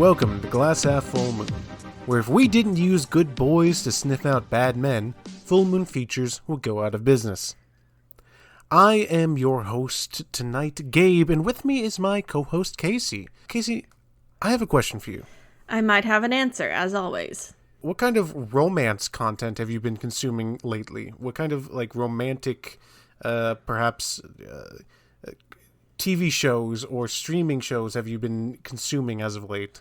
welcome to Glass Half Full Moon, where if we didn't use good boys to sniff out bad men, Full Moon Features would go out of business. I am your host tonight, Gabe, and with me is my co-host, Casey. Casey, I have a question for you. I might have an answer, as always. What kind of romance content have you been consuming lately? What kind of, romantic, perhaps, TV shows or streaming shows have you been consuming as of late?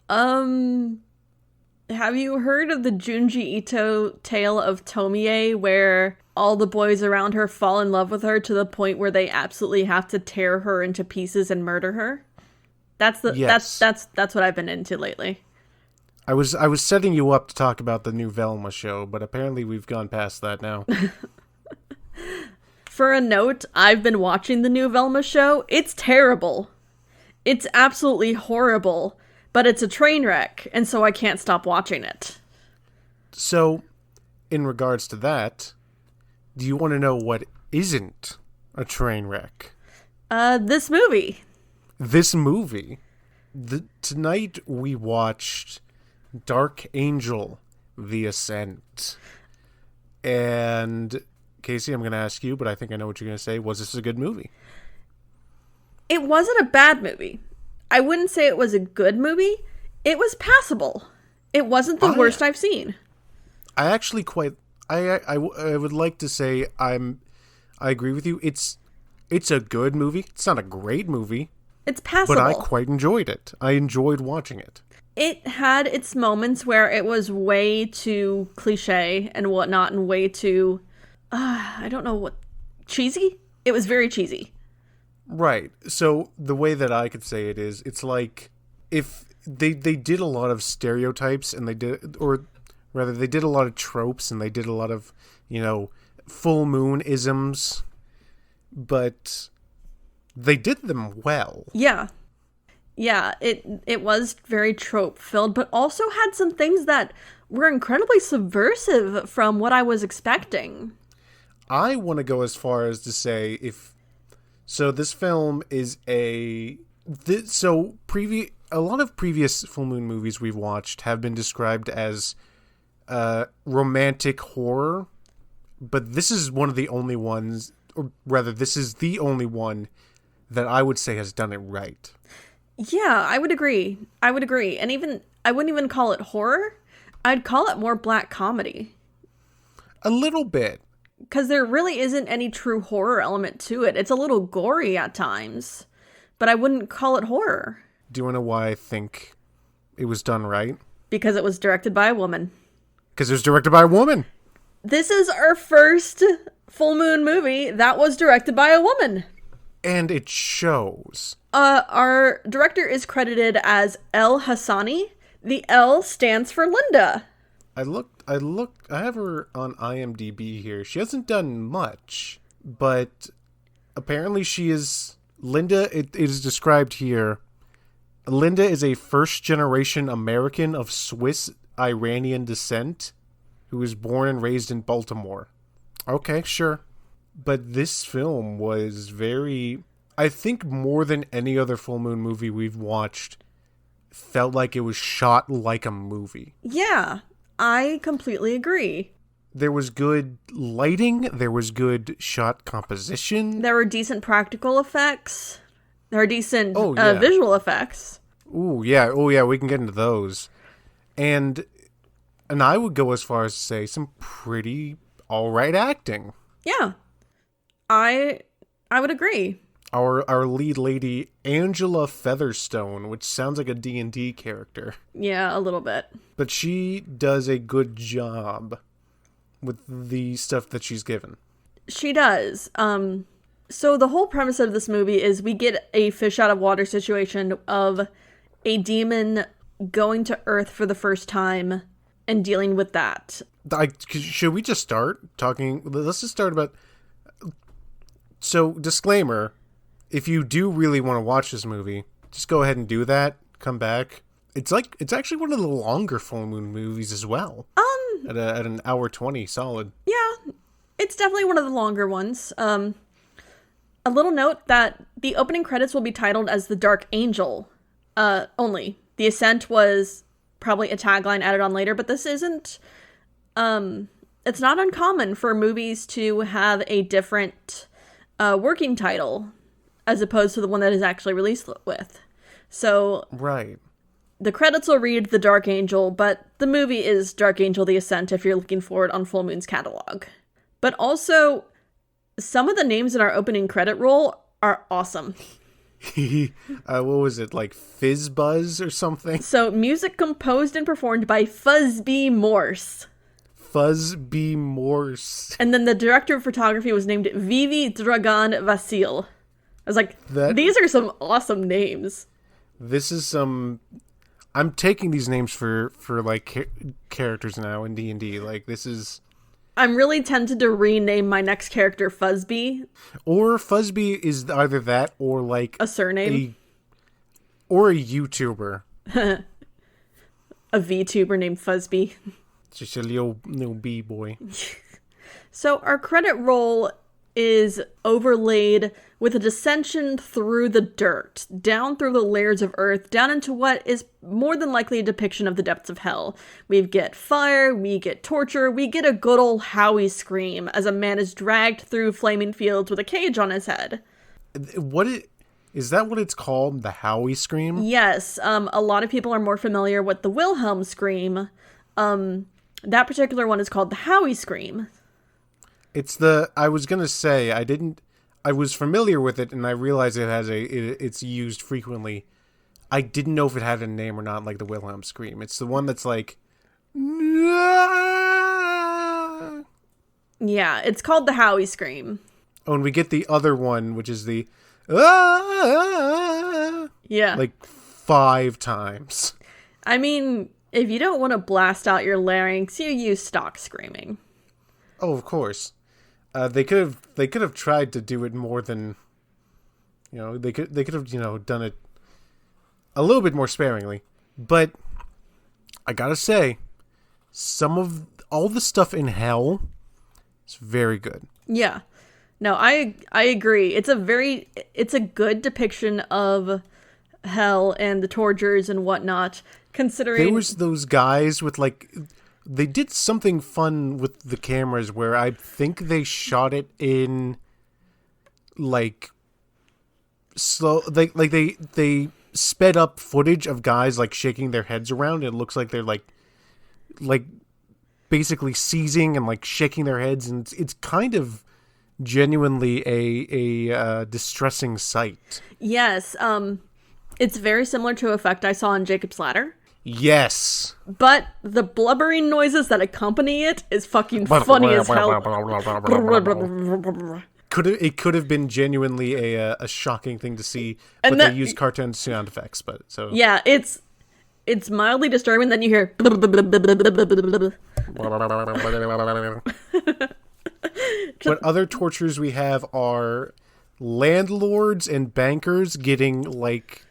Have you heard of the Junji Ito tale of Tomie, where all the boys around her fall in love with her to the point where they absolutely have to tear her into pieces and murder her? That's what I've been into lately. I was setting you up to talk about the new Velma show, but apparently we've gone past that now. For a note, I've been watching the new Velma show. It's terrible. It's absolutely horrible, but it's a train wreck, and so I can't stop watching it. So, in regards to that, do you want to know what isn't a train wreck? This movie. Tonight we watched Dark Angel, The Ascent. And Casey, I'm going to ask you, but I think I know what you're going to say. Was this a good movie? It wasn't a bad movie. I wouldn't say it was a good movie. It was passable. It wasn't the worst I've seen. I actually I would like to say I agree with you. It's a good movie. It's not a great movie. It's passable. But I quite enjoyed it. I enjoyed watching it. It had its moments where it was way too cliche and whatnot and way too, cheesy? It was very cheesy. Right. So the way that I could say it is, it's like if they did a lot of stereotypes and they did a lot of tropes and they did a lot of, full moon isms, but they did them well. Yeah. Yeah, it was very trope-filled, but also had some things that were incredibly subversive from what I was expecting. I want to go as far as to say this film is a lot of previous full moon movies we've watched have been described as romantic horror, but this is one of the only ones, or rather this is the only one that I would say has done it right. Yeah, I would agree. And even, I wouldn't even call it horror. I'd call it more black comedy. A little bit. Because there really isn't any true horror element to it. It's a little gory at times, but I wouldn't call it horror. Do you want to know why I think it was done right? Because it was directed by a woman. Because it was directed by a woman. This is our first full moon movie that was directed by a woman. And it shows. Our director is credited as El Hassani. The L stands for Linda. I have her on IMDb here. She hasn't done much, but apparently she is Linda. It is described here. Linda is a first-generation American of Swiss-Iranian descent who was born and raised in Baltimore. Okay, sure. But this film was I think more than any other full moon movie we've watched, felt like it was shot like a movie. Yeah, I completely agree. There was good lighting. There was good shot composition. There were decent practical effects. There were decent yeah. Visual effects. Oh yeah, we can get into those. And I would go as far as to say some pretty alright acting. Yeah. I would agree. Our lead lady, Angela Featherstone, which sounds like a D&D character. Yeah, a little bit. But she does a good job with the stuff that she's given. She does. So the whole premise of this movie is we get a fish out of water situation of a demon going to Earth for the first time and dealing with that. Should we just start talking? Let's just start about... So, disclaimer, if you do really want to watch this movie, just go ahead and do that. Come back. It's actually one of the longer full moon movies as well. At an hour 20 solid. Yeah, it's definitely one of the longer ones. A little note that the opening credits will be titled as The Dark Angel only. The Ascent was probably a tagline added on later, but this isn't... it's not uncommon for movies to have a different working title as opposed to the one that is actually released with. So... Right. The credits will read The Dark Angel, but the movie is Dark Angel The Ascent if you're looking for it on Full Moon's catalog. But also, some of the names in our opening credit roll are awesome. What was it, like Fizz Buzz or something? So, music composed and performed by Fuzzbee Morse. Fuzzbee Morse. And then the director of photography was named Vivi Dragan Vasil. I was like, these are some awesome names. This is some... I'm taking these names for like characters now in D&D. Like, this is... I'm really tempted to rename my next character Fuzzbee. Or Fuzzbee is either that or like... A surname. Or a YouTuber. A VTuber named Fuzzbee. Just a little B-boy. So our credit roll is overlaid with a descension through the dirt, down through the layers of earth, down into what is more than likely a depiction of the depths of hell. We get fire, we get torture, we get a good old Howie scream as a man is dragged through flaming fields with a cage on his head. Is that what it's called? The Howie scream? Yes. A lot of people are more familiar with the Wilhelm scream. That particular one is called the Howie scream. I was gonna say, I was familiar with it and I realized it's used frequently. I didn't know if it had a name or not, like the Wilhelm scream. It's the one that's like... Yeah, it's called the Howie scream. Oh, and we get the other one, which is the... Yeah. Like 5 times. I mean, if you don't want to blast out your larynx, you use stock screaming. Oh, of course. They could have tried to do it more than, they could have done it a little bit more sparingly. But I gotta say, some of all the stuff in hell is very good. Yeah, no, I agree. It's a good depiction of hell and the tortures and whatnot. Considering there was those guys with like. They did something fun with the cameras where I think they shot it in like slow, they sped up footage of guys like shaking their heads around. It looks like they're like basically seizing and like shaking their heads, and it's kind of genuinely a distressing sight. Yes, it's very similar to an effect I saw on Jacob's Ladder. Yes. But the blubbering noises that accompany it is fucking funny as hell. It could have been genuinely a shocking thing to see, but they use cartoon sound effects. But so yeah, it's mildly disturbing. Then you hear. But other tortures we have are landlords and bankers getting like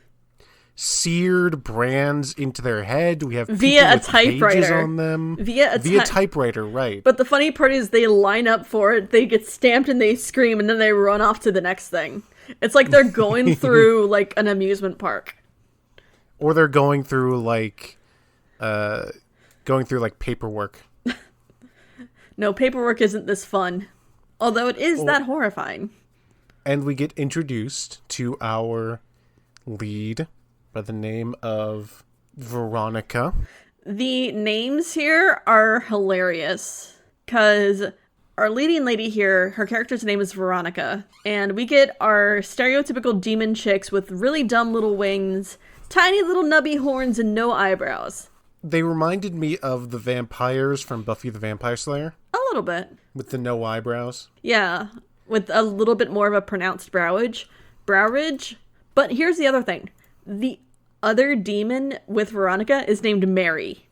seared brands into their head. We have via a typewriter on them. Via typewriter, right? But the funny part is they line up for it. They get stamped and they scream, and then they run off to the next thing. It's like they're going through like an amusement park, or they're going through like paperwork. No, paperwork isn't this fun, although it is that horrifying. And we get introduced to our lead by the name of Veronica. The names here are hilarious because our leading lady here, her character's name is Veronica, and we get our stereotypical demon chicks with really dumb little wings, tiny little nubby horns, and no eyebrows. They reminded me of the vampires from Buffy the Vampire Slayer. A little bit. With the no eyebrows. Yeah, with a little bit more of a pronounced brow ridge. But here's the other thing. The other demon with Veronica is named Mary.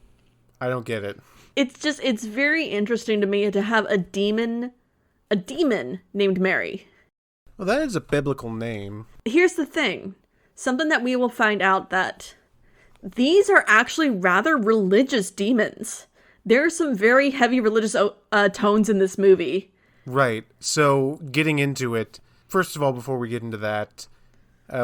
I don't get it. It's very interesting to me to have a demon named Mary. Well, that is a biblical name. Here's the thing. Something that we will find out that these are actually rather religious demons. There are some very heavy religious tones in this movie. Right. So, getting into it, first of all, before we get into that,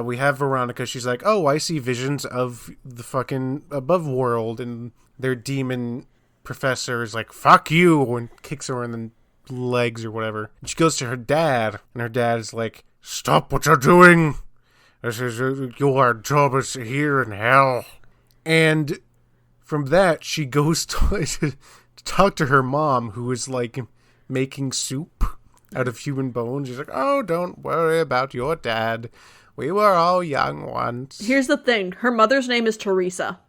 we have Veronica. She's like, oh, I see visions of the fucking above world, and their demon professor is like, fuck you, and kicks her in the legs or whatever. And she goes to her dad, and her dad is like, stop what you're doing. This is your job is here in hell. And from that, she goes to talk to her mom, who is like making soup out of human bones. She's like, oh, don't worry about your dad. We were all young once. Here's the thing. Her mother's name is Teresa.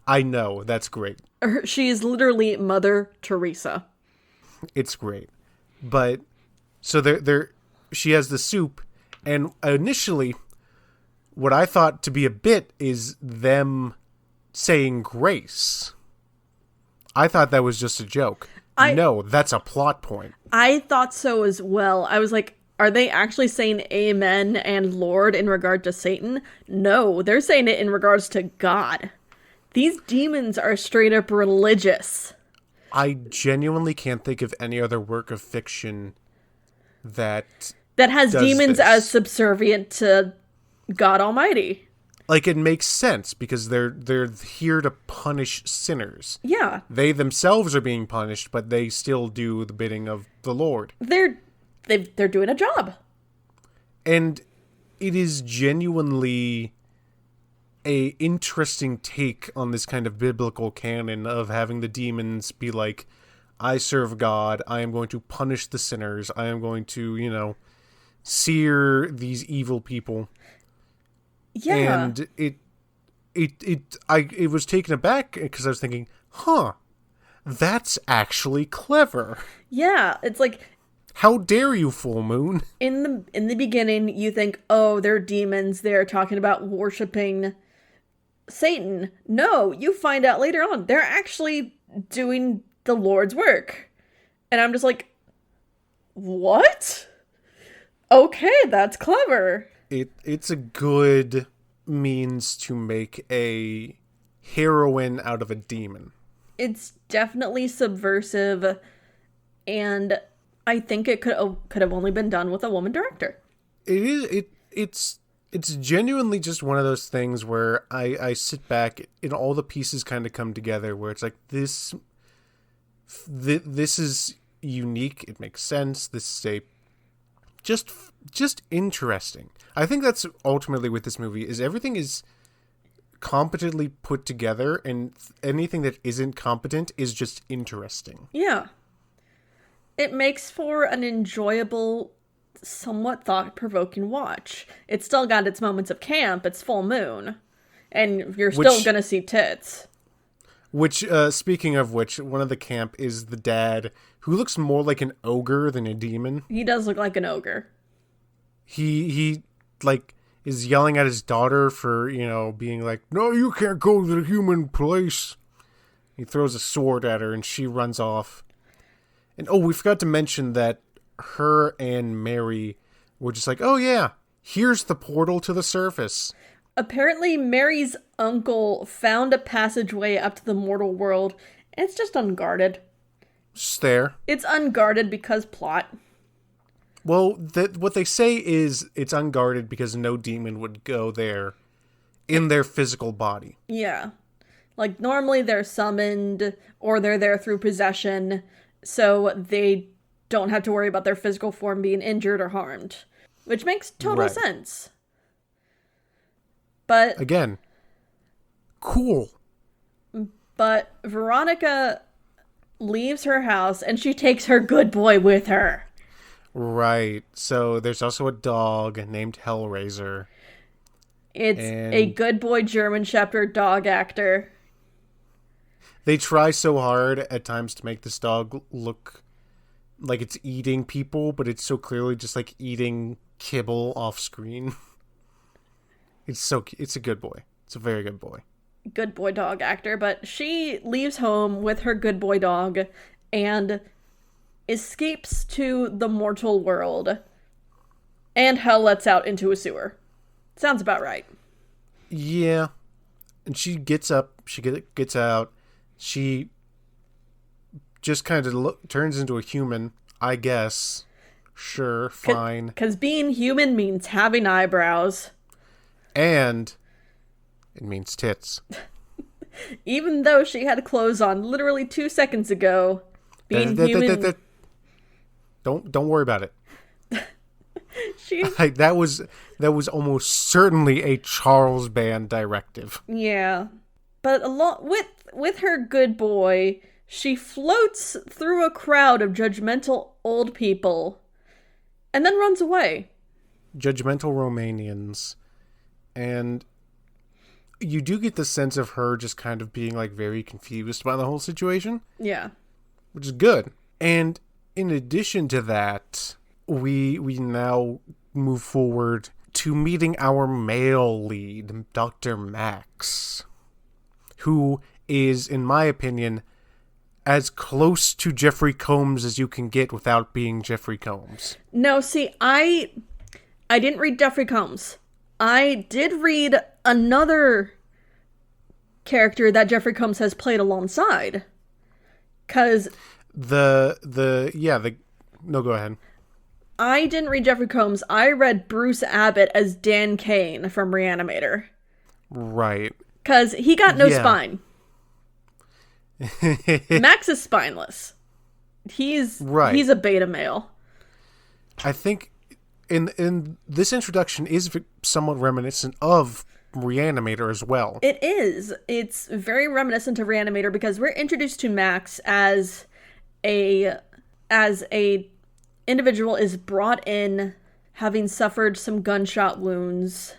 I know. That's great. She is literally Mother Teresa. It's great. But, so she has the soup, and initially, what I thought to be a bit is them saying grace. I thought that was just a joke. No, that's a plot point. I thought so as well. I was like, are they actually saying amen and Lord in regard to Satan? No, they're saying it in regards to God. These demons are straight up religious. I genuinely can't think of any other work of fiction that has demons as subservient to God Almighty. Like, it makes sense because they're here to punish sinners. Yeah. They themselves are being punished, but they still do the bidding of the Lord. They're doing a job. And it is genuinely a interesting take on this kind of biblical canon of having the demons be like, I serve God, I am going to punish the sinners, I am going to, sear these evil people. Yeah. And it was taken aback because I was thinking, that's actually clever. Yeah, it's like, how dare you, Full Moon? In the beginning, you think, oh, they're demons, they're talking about worshiping Satan. No, you find out later on, they're actually doing the Lord's work. And I'm just like, what? Okay, that's clever. It's a good means to make a heroine out of a demon. It's definitely subversive, and I think it could have only been done with a woman director. It's genuinely just one of those things where I sit back and all the pieces kind of come together where it's like this is unique. It makes sense. This is just interesting. I think that's ultimately with this movie is everything is competently put together, and anything that isn't competent is just interesting. Yeah. It makes for an enjoyable, somewhat thought-provoking watch. It's still got its moments of camp. It's full moon. And you're still going to see tits. Which, speaking of which, one of the camp is the dad, who looks more like an ogre than a demon. He does look like an ogre. He is yelling at his daughter for, being like, no, you can't go to the human place. He throws a sword at her and she runs off. And, we forgot to mention that her and Mary were just like, oh yeah, here's the portal to the surface. Apparently, Mary's uncle found a passageway up to the mortal world, and it's just unguarded. Just there. It's unguarded because plot. Well, what they say is it's unguarded because no demon would go there in their physical body. Yeah. Like, normally they're summoned, or they're there through possession, so they don't have to worry about their physical form being injured or harmed. Which makes total sense. But... again, cool. But Veronica leaves her house, and she takes her good boy with her. Right. So there's also a dog named Hellraiser. It's a good boy German Shepherd dog actor. They try so hard at times to make this dog look like it's eating people, but it's so clearly just like eating kibble off screen. It's a good boy. It's a very good boy. Good boy dog actor, but she leaves home with her good boy dog and escapes to the mortal world, and hell lets out into a sewer. Sounds about right. Yeah. And she gets up, she gets out, she just kind of turns into a human, I guess. Sure, fine. Because being human means having eyebrows. And it means tits. Even though she had clothes on literally 2 seconds ago, being human... Don't worry about it. She... that was almost certainly a Charles Band directive. Yeah. But along with her good boy, she floats through a crowd of judgmental old people and then runs away. Judgmental Romanians. And you do get the sense of her just kind of being like very confused by the whole situation. Yeah. Which is good. And in addition to that, we now move forward to meeting our male lead, Dr. Max, who is, in my opinion, as close to Jeffrey Combs as you can get without being Jeffrey Combs. No, see, I didn't read Jeffrey Combs. I did read another character that Jeffrey Combs has played alongside. 'Cause... No, go ahead. I didn't read Jeffrey Combs. I read Bruce Abbott as Dan Kane from Reanimator. Right. 'Cause he got no spine. Max is spineless. He's a beta male. I think in this introduction is somewhat reminiscent of Reanimator as well. It is. It's very reminiscent of Reanimator because we're introduced to Max as a individual is brought in having suffered some gunshot wounds,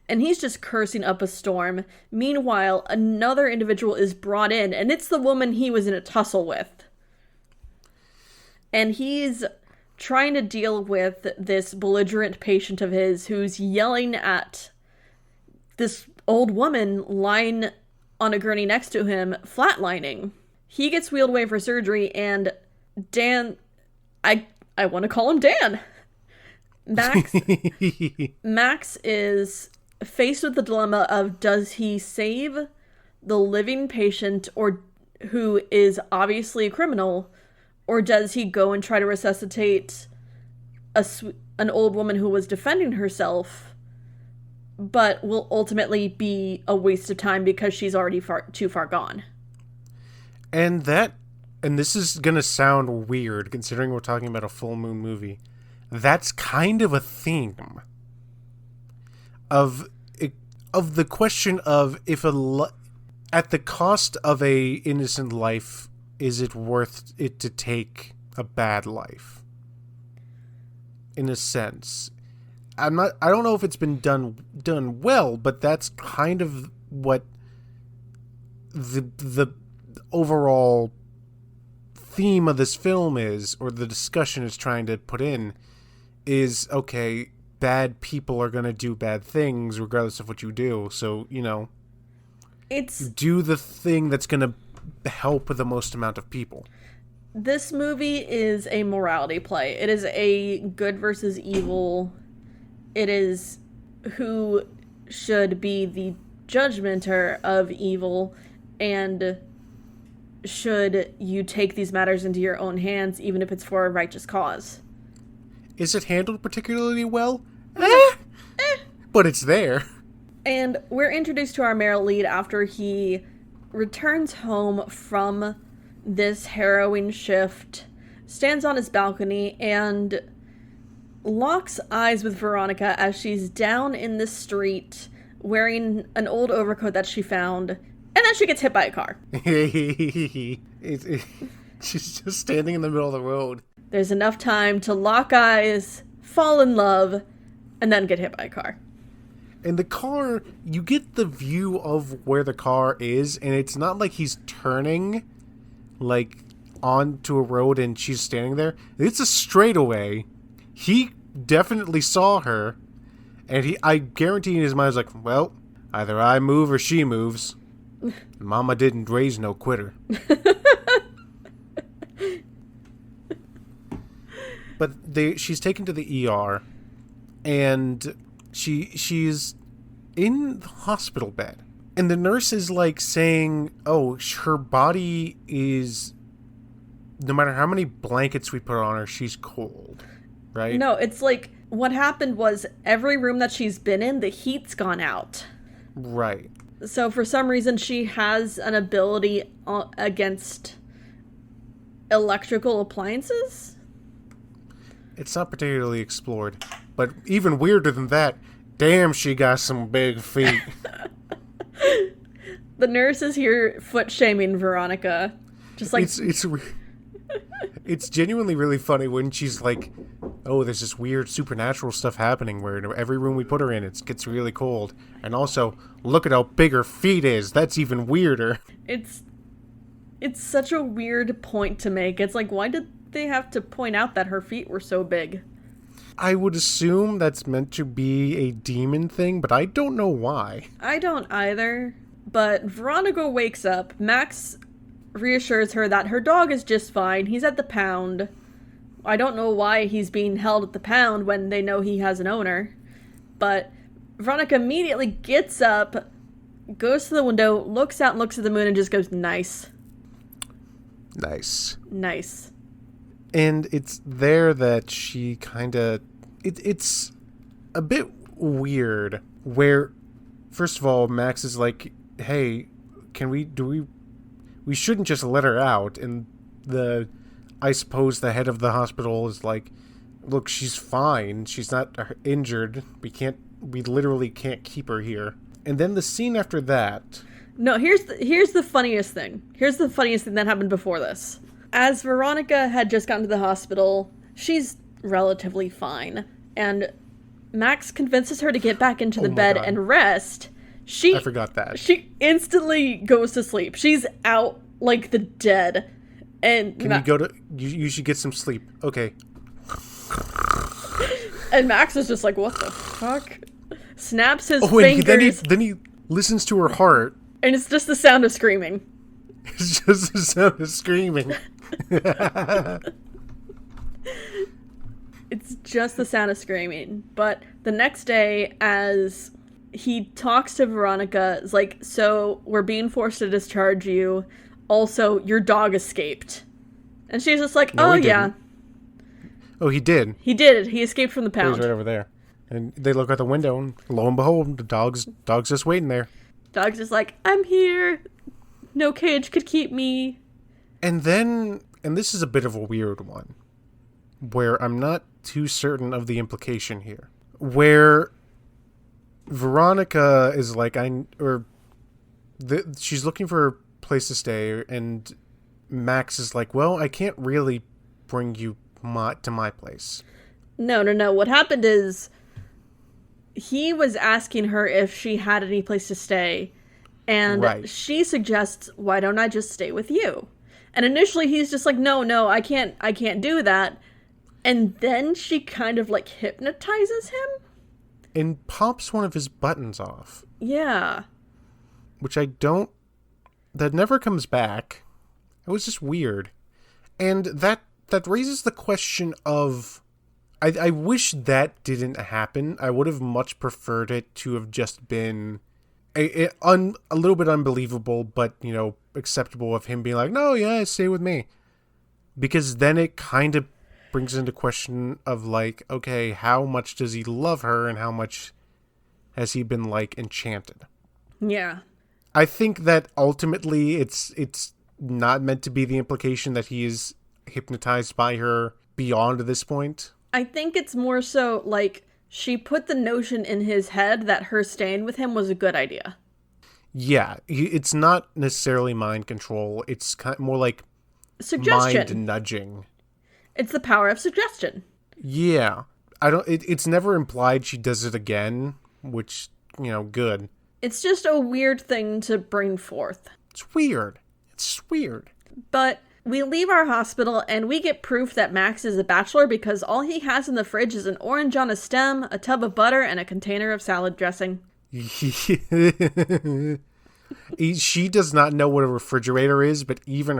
and he's just cursing up a storm. Meanwhile, another individual is brought in, and it's the woman he was in a tussle with. And he's trying to deal with this belligerent patient of his who's yelling at this old woman lying on a gurney next to him, flatlining. He gets wheeled away for surgery, and Dan... I want to call him Dan. Max is faced with the dilemma of, does he save the living patient or who is obviously a criminal, or does he go and try to resuscitate an old woman who was defending herself, but will ultimately be a waste of time because she's already too far gone. And this is going to sound weird considering we're talking about a full moon movie. That's kind of a theme of the question of if at the cost of a innocent life, is it worth it to take a bad life? In a sense. I don't know if it's been done well, but that's kind of what the overall theme of this film is, or the discussion is trying to put in, is, okay, bad people are going to do bad things regardless of what you do. So, do the thing that's going to help the most amount of people. This movie is a morality play. It is a good versus evil. It is who should be the judgmenter of evil, and should you take these matters into your own hands, even if it's for a righteous cause. Is it handled particularly well? But it's there. And we're introduced to our male lead after he returns home from this harrowing shift, stands on his balcony, and locks eyes with Veronica as she's down in the street wearing an old overcoat that she found. And then she gets hit by a car. She's just standing in the middle of the road. There's enough time to lock eyes, fall in love, and then get hit by a car. And the car, you get the view of where the car is, and it's not like he's turning, like, onto a road and she's standing there. It's a straightaway. He definitely saw her, and I guarantee in his mind, he's like, well, either I move or she moves. Mama didn't raise no quitter. But she's taken to the ER, and she's in the hospital bed. And the nurse is like saying, oh, her body is, no matter how many blankets we put on her, she's cold. Right? No, it's like what happened was every room that she's been in, the heat's gone out. Right. So for some reason, she has an ability against electrical appliances. It's not particularly explored. But even weirder than that, damn, she got some big feet. The nurse is here foot-shaming Veronica. Just like... It's genuinely really funny when she's like, oh, there's this weird supernatural stuff happening where every room we put her in, it gets really cold. And also, look at how big her feet is. That's even weirder. It's such a weird point to make. It's like, why did they have to point out that her feet were so big? I would assume that's meant to be a demon thing, but I don't know why. I don't either. But Veronica wakes up. Max reassures her that her dog is just fine. He's at the pound. I don't know why he's being held at the pound when they know he has an owner. But Veronica immediately gets up, goes to the window, looks out and looks at the moon and just goes, nice. Nice. Nice. And it's there that she kind of... It's a bit weird where, first of all, Max is like, hey, we shouldn't just let her out. And I suppose the head of the hospital is like, look, she's fine. She's not injured. We literally can't keep her here. And then the scene after that... No, here's the funniest thing. Here's the funniest thing that happened before this. As Veronica had just gotten to the hospital, she's relatively fine. And Max convinces her to get back into the bed and rest. I forgot that. She instantly goes to sleep. She's out like the dead. And you should get some sleep. Okay. And Max is just like, what the fuck? Snaps his fingers. Then he listens to her heart. And it's just the sound of screaming. It's just the sound of screaming. It's just the sound of screaming. But the next day, as he talks to Veronica, it's like, so we're being forced to discharge you. Also, your dog escaped. And she's just like, no, yeah. Oh, he did? He did. He escaped from the pound. He's right over there. And they look out the window, and lo and behold, the dog's just waiting there. Dog's just like, I'm here. No cage could keep me. And this is a bit of a weird one, where I'm not too certain of the implication here. Where Veronica is like, she's looking for a place to stay, and Max is like, well, I can't really bring you to my place. No. What happened is, he was asking her if she had any place to stay, and she suggests, why don't I just stay with you? And initially he's just like, no, I can't do that. And then she kind of like hypnotizes him and pops one of his buttons off. Yeah. Which that never comes back. It was just weird. And that raises the question of, I wish that didn't happen. I would have much preferred it to have just been a little bit unbelievable, but, acceptable of him being like, no, yeah, stay with me. Because then it kind of brings into question of like, okay, how much does he love her and how much has he been like enchanted? Yeah. I think that ultimately it's not meant to be the implication that he is hypnotized by her beyond this point. I think it's more so like she put the notion in his head that her staying with him was a good idea. Yeah, it's not necessarily mind control. It's kind of more like suggestion. Mind nudging. It's the power of suggestion. Yeah. It's never implied she does it again, which, good. It's just a weird thing to bring forth. It's weird. But we leave our hospital and we get proof that Max is a bachelor because all he has in the fridge is an orange on a stem, a tub of butter, and a container of salad dressing. She does not know what a refrigerator is, but even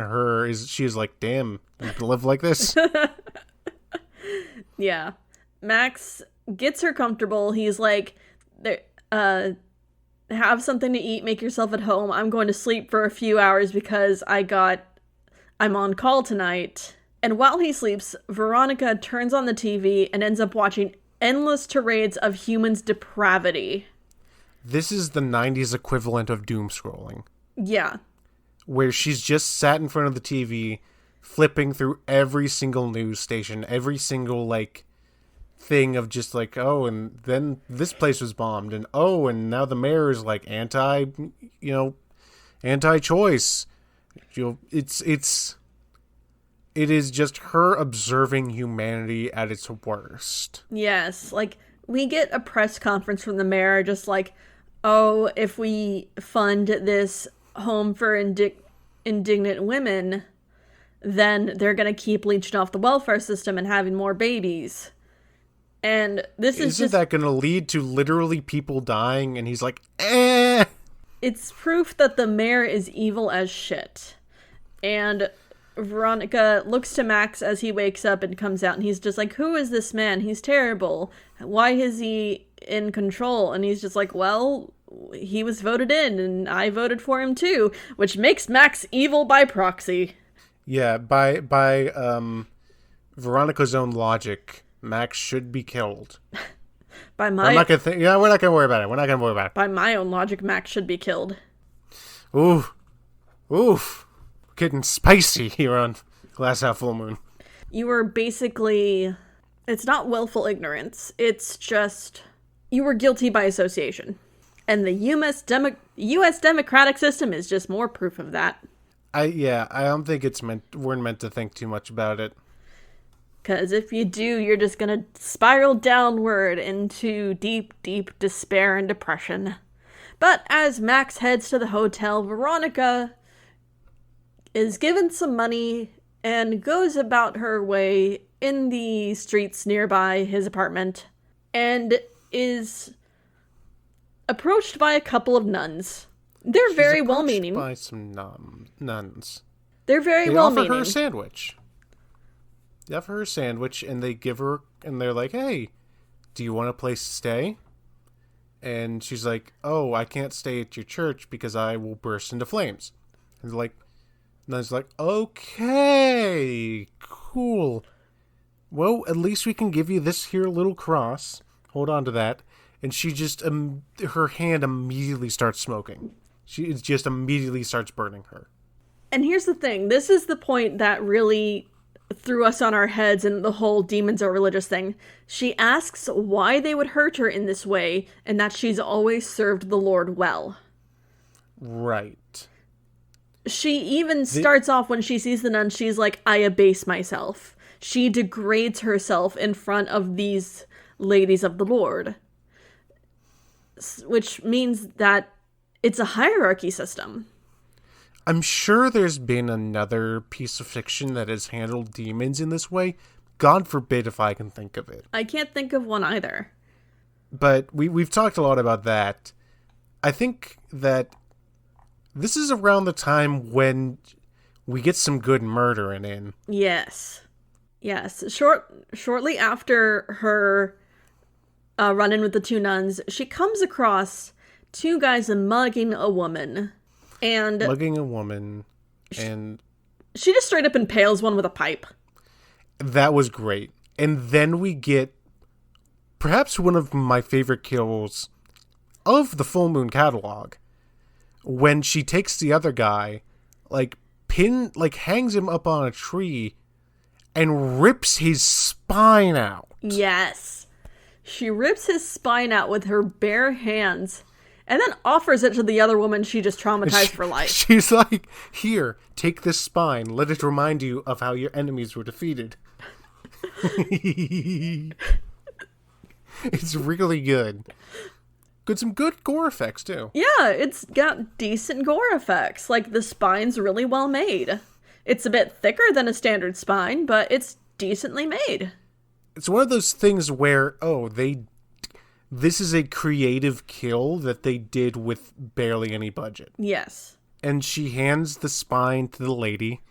she is like, damn, you live like this? Yeah. Max gets her comfortable. He's like, have something to eat, make yourself at home. I'm going to sleep for a few hours because I'm on call tonight. And while he sleeps, Veronica turns on the TV and ends up watching endless tirades of humans' depravity. This is the 90s equivalent of doom scrolling. Yeah. Where she's just sat in front of the TV, flipping through every single news station, every single, like, thing of just like, oh, and then this place was bombed, and oh, and now the mayor is, like, anti-choice. It is just her observing humanity at its worst. Yes, like, we get a press conference from the mayor just like, oh, if we fund this home for indignant women, then they're going to keep leeching off the welfare system and having more babies. And this is Isn't that going to lead to literally people dying? And he's like, eh. It's proof that the mayor is evil as shit. And Veronica looks to Max as he wakes up and comes out, and he's just like, who is this man? He's terrible. Why is he in control? And he's just like, well, he was voted in, and I voted for him too, which makes Max evil by proxy. Yeah, by Veronica's own logic, Max should be killed. We're not gonna worry about it. By my own logic, Max should be killed. Oof. Getting spicy here on Glass Half Full Moon. You were basically, it's not willful ignorance. It's just, you were guilty by association. And the U.S. democratic system is just more proof of that. I don't think we're meant to think too much about it. Because if you do, you're just going to spiral downward into deep, deep despair and depression. But as Max heads to the hotel, Veronica is given some money and goes about her way in the streets nearby his apartment and is approached by a couple of nuns. They're very well-meaning. By some nuns. They're very well-meaning. They offer her a sandwich, and they give her, and they're like, hey, do you want a place to stay? And she's like, oh, I can't stay at your church because I will burst into flames. And they're like, nuns like, okay, cool. Well, at least we can give you this here little cross. Hold on to that. And she just, her hand immediately starts smoking. She just immediately starts burning her. And here's the thing. This is the point that really threw us on our heads and the whole demons are religious thing. She asks why they would hurt her in this way and that she's always served the Lord well. Right. She even starts off when she sees the nun, she's like, I abase myself. She degrades herself in front of these ladies of the Lord. Which means that it's a hierarchy system. I'm sure there's been another piece of fiction that has handled demons in this way. God forbid if I can think of it. I can't think of one either. But we've talked a lot about that. I think that this is around the time when we get some good murdering in. Yes. Shortly after her run-in with the two nuns, she comes across two guys mugging a woman. And she just straight up impales one with a pipe. That was great. And then we get perhaps one of my favorite kills of the Full Moon catalog, when she takes the other guy, hangs him up on a tree and rips his spine out. Yes. She rips his spine out with her bare hands and then offers it to the other woman she just traumatized for life. She's like, here, take this spine. Let it remind you of how your enemies were defeated. It's really good. Some good gore effects, too. Yeah, it's got decent gore effects. Like, the spine's really well made. It's a bit thicker than a standard spine, but it's decently made. It's one of those things where, this is a creative kill that they did with barely any budget. Yes. And she hands the spine to the lady,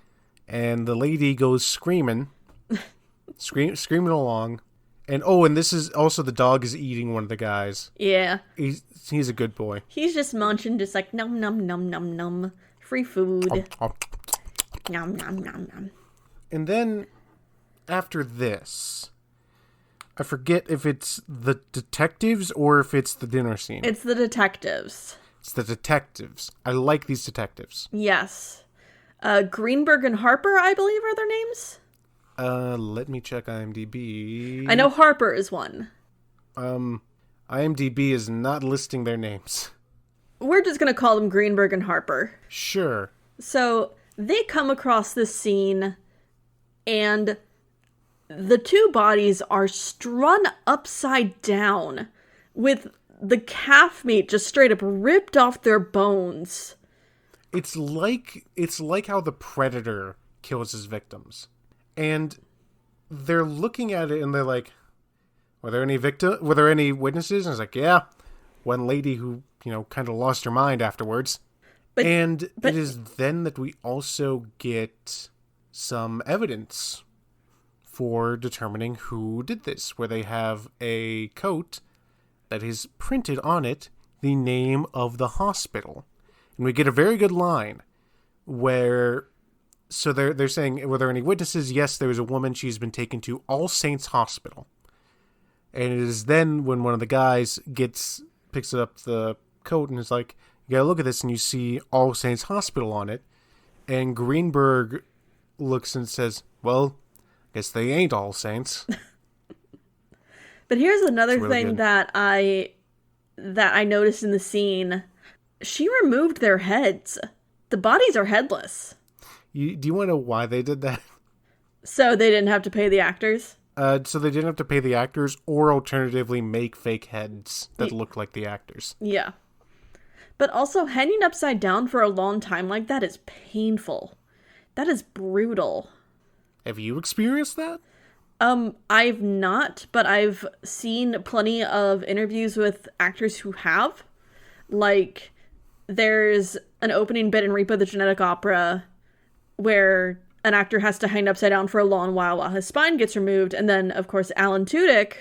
and the lady goes screaming, screaming along. And this is also, the dog is eating one of the guys. Yeah. He's a good boy. He's just munching, just like, num, num, num, num, num. Free food. Nom, nom, nom, nom. And then, after this, I forget if it's the detectives or if it's the dinner scene. It's the detectives. It's the detectives. I like these detectives. Yes. Greenberg and Harper, I believe, are their names. Let me check IMDb. I know Harper is one. IMDb is not listing their names. We're just going to call them Greenberg and Harper. Sure. So they come across this scene, and the two bodies are strung upside down with the calf meat just straight up ripped off their bones. It's like how the Predator kills his victims. And they're looking at it and they're like, were there any witnesses? And it's like, yeah, one lady who, kind of lost her mind afterwards. But it is then that we also get some evidence for determining who did this, where they have a coat that is printed on it the name of the hospital. And we get a very good line where, so they're saying, were there any witnesses? Yes, there was a woman. She's been taken to All Saints Hospital. And it is then when one of the guys picks up the coat and is like, you gotta look at this, and you see All Saints Hospital on it. And Greenberg looks and says, well, guess they ain't All Saints. But here's another really thing good. that I noticed in the scene. She removed their heads. The bodies are headless. Do you want to know why they did that? So they didn't have to pay the actors? So they didn't have to pay the actors, or alternatively make fake heads that look like the actors. Yeah. But also, hanging upside down for a long time like that is painful. That is brutal. Have you experienced that? I've not, but I've seen plenty of interviews with actors who have. Like, there's an opening bit in Repo the Genetic Opera where an actor has to hang upside down for a long while his spine gets removed. And then, of course, Alan Tudyk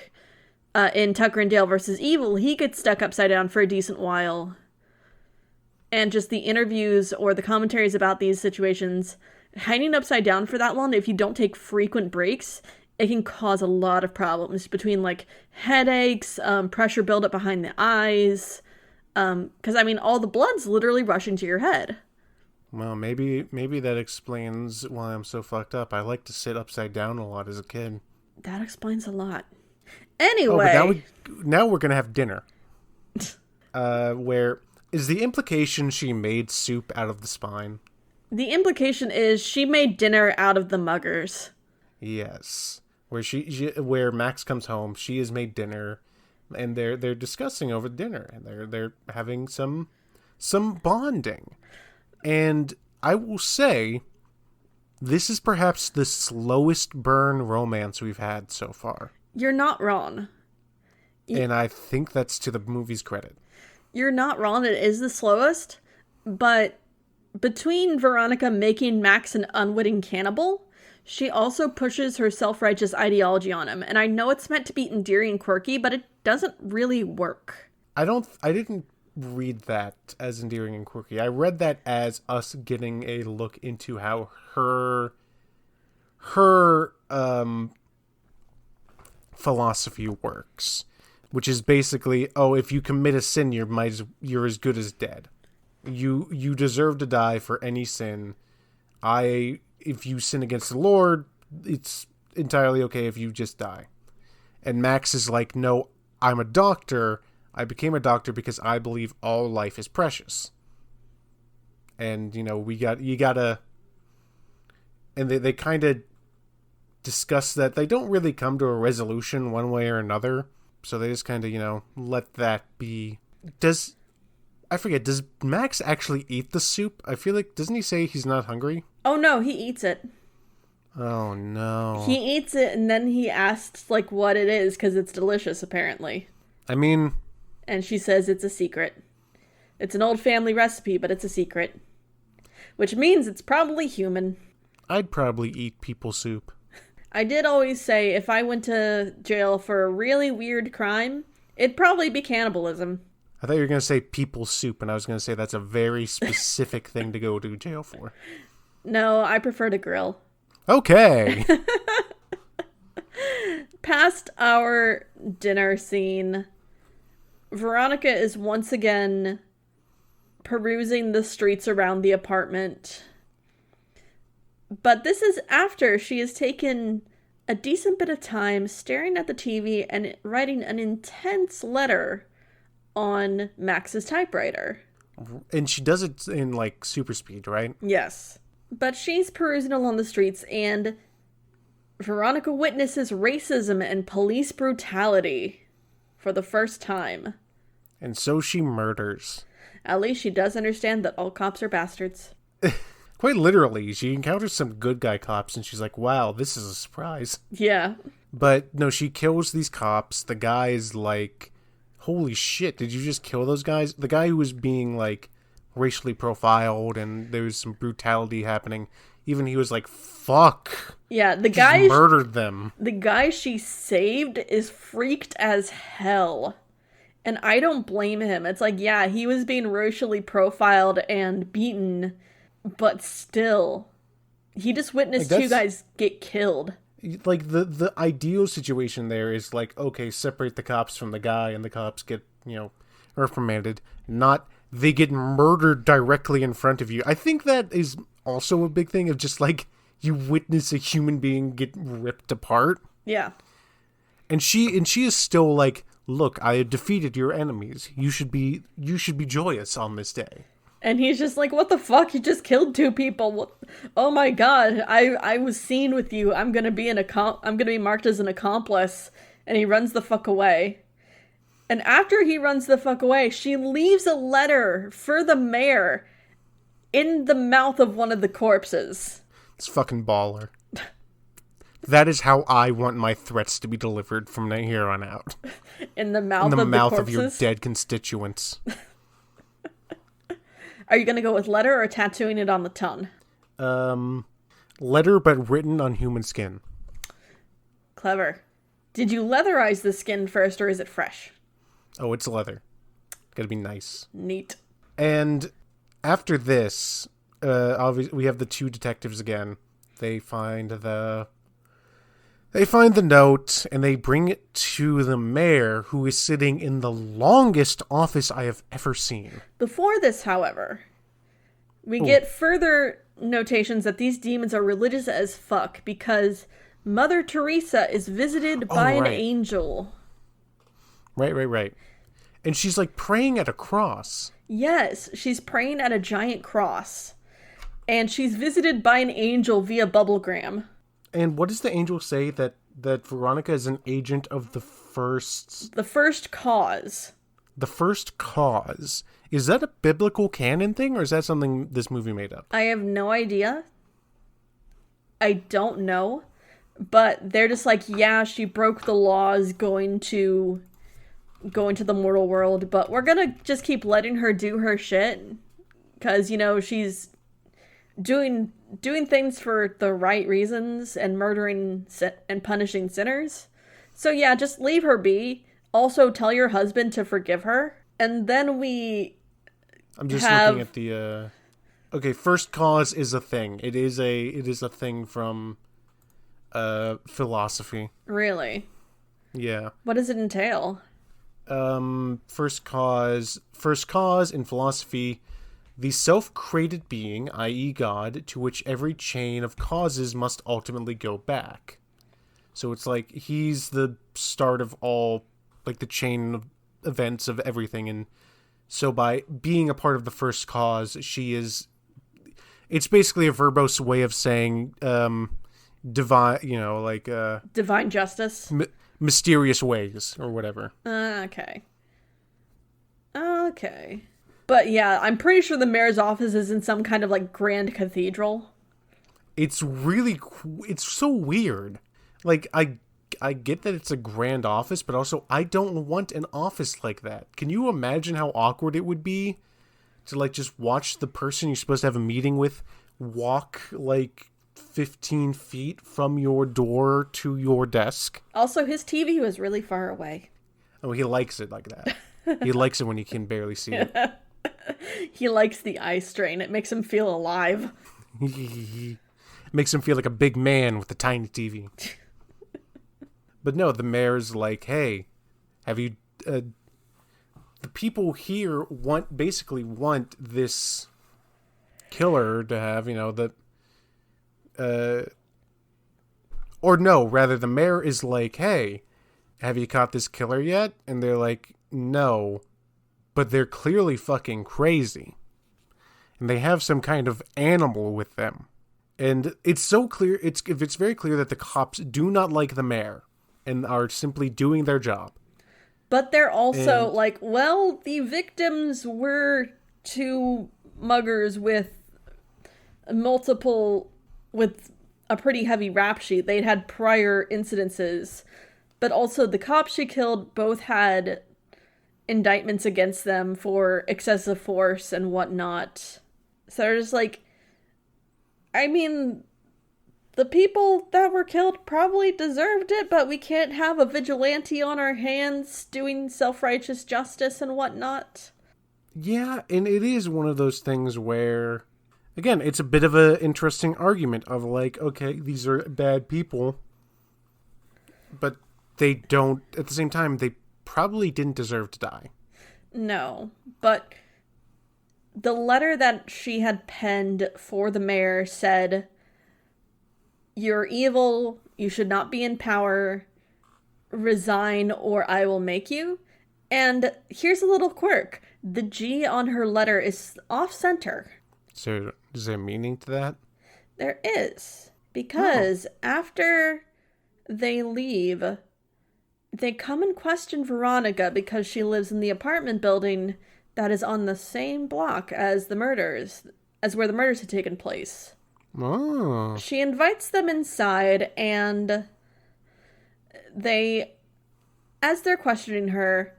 in Tucker and Dale vs. Evil, he gets stuck upside down for a decent while. And just the interviews or the commentaries about these situations, hanging upside down for that long, if you don't take frequent breaks, it can cause a lot of problems between, like, headaches, pressure buildup behind the eyes. Because, all the blood's literally rushing to your head. Well, maybe that explains why I'm so fucked up. I like to sit upside down a lot as a kid. That explains a lot. Anyway. Oh, but now we're going to have dinner. Where is the implication she made soup out of the spine? The implication is she made dinner out of the muggers. Yes. Where Max comes home, she has made dinner, and they're discussing over dinner, and they're having some bonding. And I will say, this is perhaps the slowest burn romance we've had so far. You're not wrong. And I think that's to the movie's credit. You're not wrong. It is the slowest. But between Veronica making Max an unwitting cannibal, she also pushes her self-righteous ideology on him. And I know it's meant to be endearing and quirky, but it doesn't really work. I didn't read that as endearing and quirky. I read that as us getting a look into how her philosophy works, which is basically, if you commit a sin, you're as good as dead. You deserve to die for any sin. If you sin against the Lord, it's entirely okay if you just die. And Max is like, no, I'm a doctor. I became a doctor because I believe all life is precious. And, you gotta, and they kind of discuss that. They don't really come to a resolution one way or another. So they just kind of, let that be. Does Max actually eat the soup? I feel like, doesn't he say he's not hungry? Oh, no, he eats it. Oh, no. He eats it, and then he asks, what it is, because it's delicious, apparently. And she says it's a secret. It's an old family recipe, but it's a secret. Which means it's probably human. I'd probably eat people soup. I did always say if I went to jail for a really weird crime, it'd probably be cannibalism. I thought you were going to say people soup, and I was going to say that's a very specific thing to go to jail for. No, I prefer to grill. Okay. Past our dinner scene, Veronica is once again perusing the streets around the apartment. But this is after she has taken a decent bit of time staring at the TV and writing an intense letter on Max's typewriter. And she does it in, like, super speed, right? Yes. But she's perusing along the streets, and Veronica witnesses racism and police brutality for the first time. And so she murders. At least she does understand that all cops are bastards. Quite literally, she encounters some good guy cops, and she's like, wow, this is a surprise. Yeah. But, no, she kills these cops. The guy is like, holy shit, did you just kill those guys? The guy who was being, like, racially profiled, and there was some brutality happening. Even he was like, fuck. Yeah, the guy murdered them. The guy she saved is freaked as hell. And I don't blame him. It's like, yeah, he was being racially profiled and beaten, but still, he just witnessed two guys get killed. Like, the ideal situation there is like, okay, separate the cops from the guy, and the cops get, reprimanded. Not, they get murdered directly in front of you. I think that is also a big thing of just, like, you witness a human being get ripped apart. Yeah. And she is still like, look, I have defeated your enemies. You should be joyous on this day. And he's just like, what the fuck? You just killed two people. What? Oh my god. I was seen with you. I'm gonna be marked as an accomplice. And he runs the fuck away. And after he runs the fuck away, she leaves a letter for the mayor in the mouth of one of the corpses. It's fucking baller. That is how I want my threats to be delivered from here on out. In the mouth of your dead constituents. Are you going to go with letter or tattooing it on the tongue? Letter, but written on human skin. Clever. Did you leatherize the skin first, or is it fresh? Oh, it's leather. Gotta be nice. Neat. And after this, obviously, we have the two detectives again. They find the note, and they bring it to the mayor, who is sitting in the longest office I have ever seen. Before this, however, we get further notations that these demons are religious as fuck, because Mother Teresa is visited by an angel. Right. And she's, like, praying at a cross. Yes, she's praying at a giant cross. And she's visited by an angel via bubblegram. And what does the angel say? That Veronica is an agent of the first... The first cause. The first cause. Is that a biblical canon thing, or is that something this movie made up? I have no idea. I don't know. But they're just like, yeah, she broke the laws going to the mortal world, but we're gonna just keep letting her do her shit. Because, she's doing things for the right reasons and murdering and punishing sinners. So yeah, just leave her be. Also, tell your husband to forgive her. And then I'm just looking at the... Okay, first cause is a thing. It is a thing from philosophy. Really? Yeah. What does it entail? First cause in philosophy... The self-created being, i.e. God, to which every chain of causes must ultimately go back. So it's like, he's the start of all, like, the chain of events of everything, and so by being a part of the first cause, she is... It's basically a verbose way of saying, divine, divine justice? Mysterious ways, or whatever. Okay. But yeah, I'm pretty sure the mayor's office is in some kind of, like, grand cathedral. It's really... It's so weird. Like, I get that it's a grand office, but also I don't want an office like that. Can you imagine how awkward it would be to, like, just watch the person you're supposed to have a meeting with walk, like, 15 feet from your door to your desk? Also, his TV was really far away. Oh, he likes it like that. He likes it when you can barely see it. He likes the eye strain. It makes him feel alive. Makes him feel like a big man with a tiny TV. But no, the mayor's like, hey, have you... the people here basically want this killer to have, or no, rather the mayor is like, hey, have you caught this killer yet? And they're like, no, but they're clearly fucking crazy. And they have some kind of animal with them. And it's so clear, it's very clear that the cops do not like the mayor and are simply doing their job. But they're also like, well, the victims were two muggers with a pretty heavy rap sheet. They'd had prior incidences. But also the cops she killed both had indictments against them for excessive force and whatnot. So they're just like, I mean, the people that were killed probably deserved it, but we can't have a vigilante on our hands doing self-righteous justice and whatnot. Yeah, and it is one of those things where, again, it's a bit of an interesting argument of like, okay, these are bad people, but they don't, at the same time, they probably didn't deserve to die. No, but the letter that she had penned for the mayor said, "You're evil, you should not be in power, resign or I will make you." And here's a little quirk. The G on her letter is off-center. So, is there meaning to that? There is. Because after they leave, they come and question Veronica because she lives in the apartment building that is on the same block as where the murders had taken place. Oh. She invites them inside, and as they're questioning her,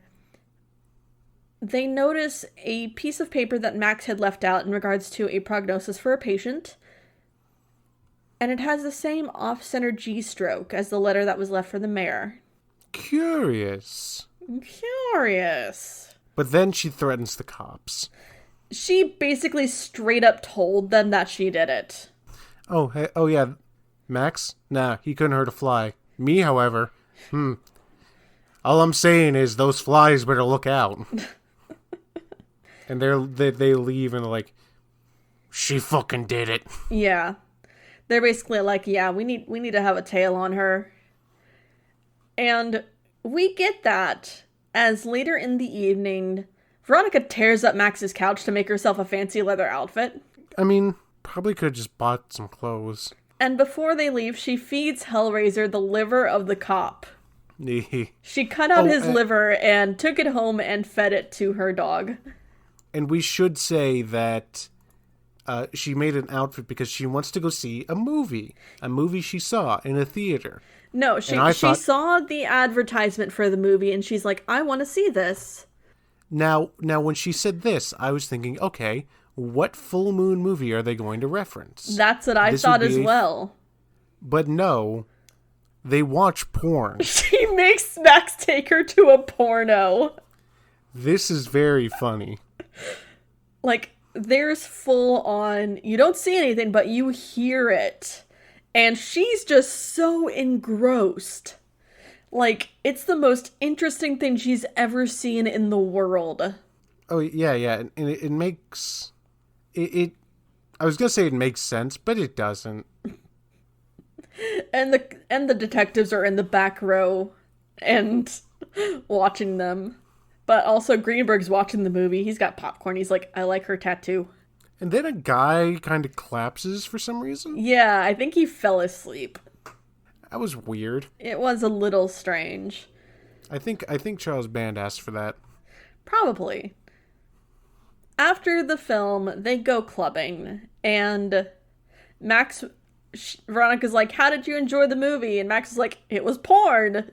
they notice a piece of paper that Max had left out in regards to a prognosis for a patient, and it has the same off-center G stroke as the letter that was left for the mayor. Curious. But then she threatens the cops. She basically straight up told them that she did it. Oh, hey, oh yeah, Max? Nah, he couldn't hurt a fly. Me, however, all I'm saying is those flies better look out. And they leave and they're like, she fucking did it. Yeah. They're basically like, yeah, we need to have a tail on her. And we get that as later in the evening, Veronica tears up Max's couch to make herself a fancy leather outfit. I mean, probably could have just bought some clothes. And before they leave, she feeds Hellraiser the liver of the cop. She cut out his liver and took it home and fed it to her dog. And we should say that she made an outfit because she wants to go see a movie she saw in a theater. No, she saw the advertisement for the movie and she's like, I want to see this. Now, when she said this, I was thinking, okay, what full moon movie are they going to reference? That's what I thought as well. But no, they watch porn. She makes Max take her to a porno. This is very funny. Like, there's full on, you don't see anything, but you hear it. And she's just so engrossed. Like, it's the most interesting thing she's ever seen in the world. Oh, yeah. And it makes... It I was going to say it makes sense, but it doesn't. And the detectives are in the back row and watching them. But also Greenberg's watching the movie. He's got popcorn. He's like, I like her tattoo. And then a guy kind of collapses for some reason? Yeah, I think he fell asleep. That was weird. It was a little strange. I think Charles Band asked for that. Probably. After the film, they go clubbing, and Veronica's like, how did you enjoy the movie? And Max is like, it was porn.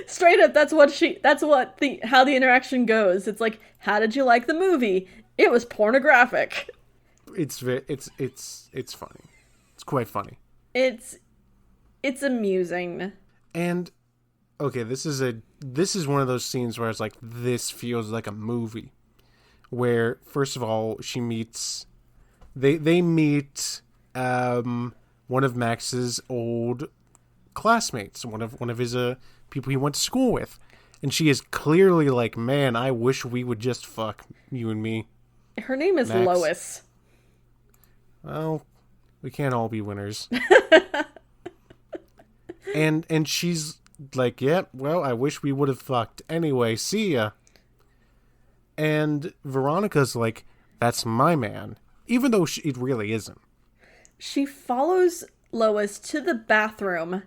Straight up, how the interaction goes. It's like, how did you like the movie? It was pornographic. It's funny. It's quite funny. It's amusing. And okay, this is one of those scenes where it's like, this feels like a movie. Where first of all, they meet one of Max's old classmates, one of his people he went to school with. And she is clearly like, man, I wish we would just fuck, you and me. Her name is Max. Lois. Well, we can't all be winners. and she's like, yeah, well, I wish we would have fucked. Anyway, see ya. And Veronica's like, that's my man. Even though it really isn't. She follows Lois to the bathroom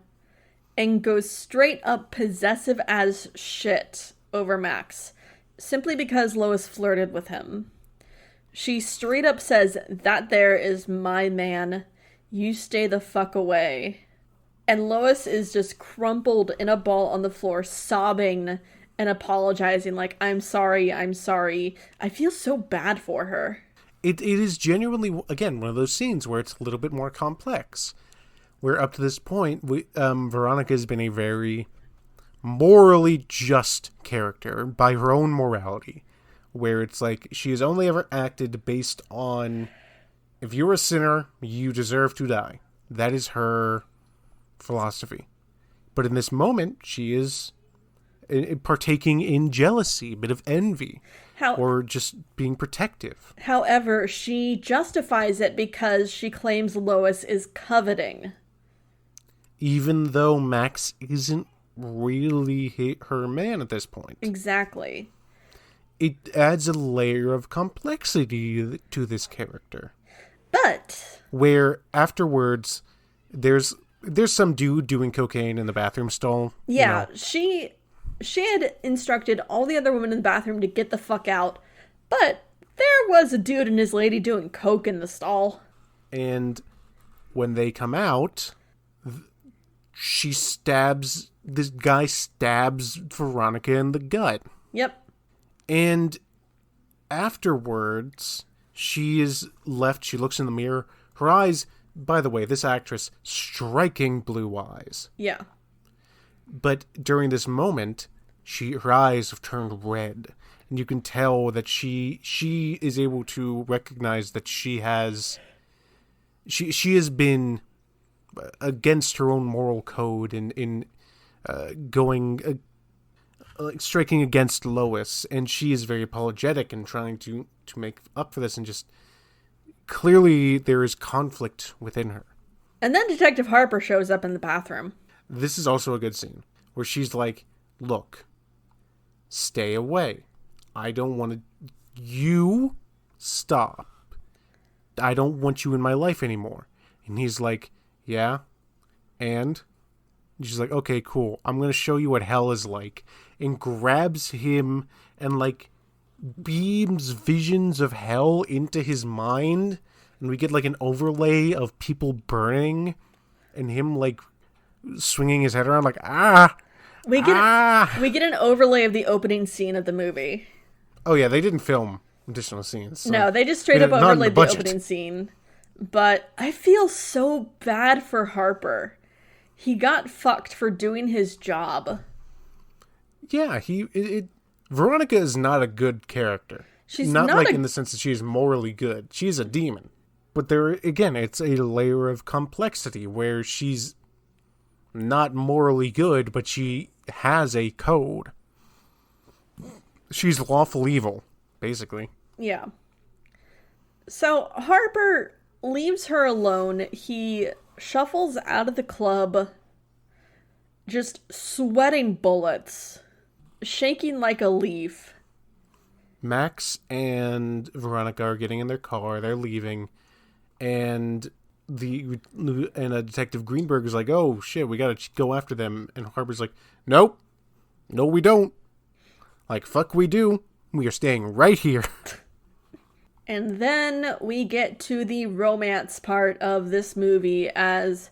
and goes straight up possessive as shit over Max, simply because Lois flirted with him. She straight up says, that there is my man. You stay the fuck away. And Lois is just crumpled in a ball on the floor, sobbing and apologizing like, I'm sorry. I feel so bad for her. It is genuinely, again, one of those scenes where it's a little bit more complex. Where up to this point, Veronica has been a very morally just character by her own morality. Where it's like, she has only ever acted based on, if you're a sinner, you deserve to die. That is her philosophy. But in this moment, she is partaking in jealousy, a bit of envy. Or just being protective. However, she justifies it because she claims Lois is coveting. Even though Max isn't really her man at this point. Exactly. It adds a layer of complexity to this character. But where afterwards, there's some dude doing cocaine in the bathroom stall. Yeah, she had instructed all the other women in the bathroom to get the fuck out, but there was a dude and his lady doing coke in the stall. And when they come out, this guy stabs Veronica in the gut. Yep. And afterwards, she is left, she looks in the mirror, her eyes, by the way, this actress, striking blue eyes. Yeah. But during this moment, her eyes have turned red. And you can tell that she is able to recognize that she has been against her own moral code in going striking against Lois, and she is very apologetic and trying to make up for this, and just clearly there is conflict within her. And then Detective Harper shows up in the bathroom. This is also a good scene where she's like, look, stay away. I don't want to... You stop. I don't want you in my life anymore. And he's like, yeah, and she's like, okay, cool. I'm going to show you what hell is like. And grabs him and, like, beams visions of hell into his mind. And we get, like, an overlay of people burning and him, like, swinging his head around like, ah! We get an overlay of the opening scene of the movie. Oh, yeah, they didn't film additional scenes. So no, they just straight up overlaid the opening scene. But I feel so bad for Harper. He got fucked for doing his job. Yeah, Veronica is not a good character. She's not like in the sense that she's morally good. She's a demon. But there, again, it's a layer of complexity where she's not morally good, but she has a code. She's lawful evil, basically. Yeah. So Harper leaves her alone. He shuffles out of the club, just sweating bullets, shaking like a leaf. Max and Veronica are getting in their car. They're leaving. And Detective Greenberg is like, oh, shit, we gotta go after them. And Harper's like, nope. No, we don't. Like, fuck we do. We are staying right here. And then we get to the romance part of this movie as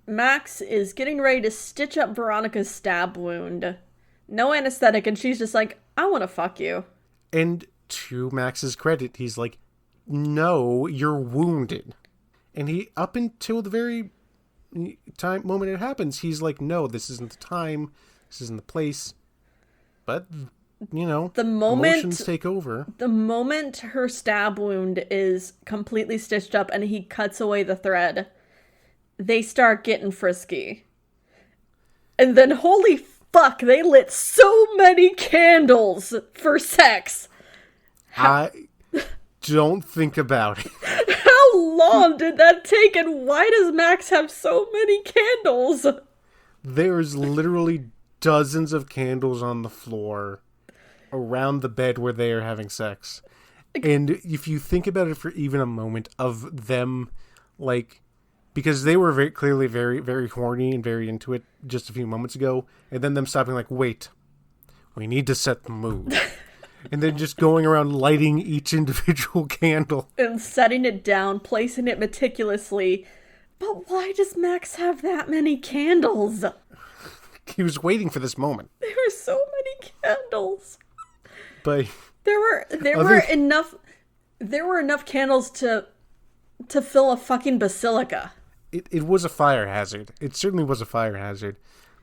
Max is getting ready to stitch up Veronica's stab wound. No anesthetic, and she's just like, I want to fuck you. And to Max's credit, he's like, no, you're wounded. And he, up until the very moment it happens, he's like, no, this isn't the time. This isn't the place. But, you know, emotions take over. The moment her stab wound is completely stitched up and he cuts away the thread, they start getting frisky. And then, holy fuck, they lit so many candles for sex. I don't think about it. How long did that take, and why does Max have so many candles? There's literally dozens of candles on the floor around the bed where they are having sex. And if you think about it for even a moment of them, like, because they were very clearly very, very horny and very into it just a few moments ago, and then them stopping like, wait, we need to set the mood. And then just going around lighting each individual candle. And setting it down, placing it meticulously. But why does Max have that many candles? He was waiting for this moment. There were so many candles. But there were enough candles to fill a fucking basilica. It was a fire hazard. It certainly was a fire hazard.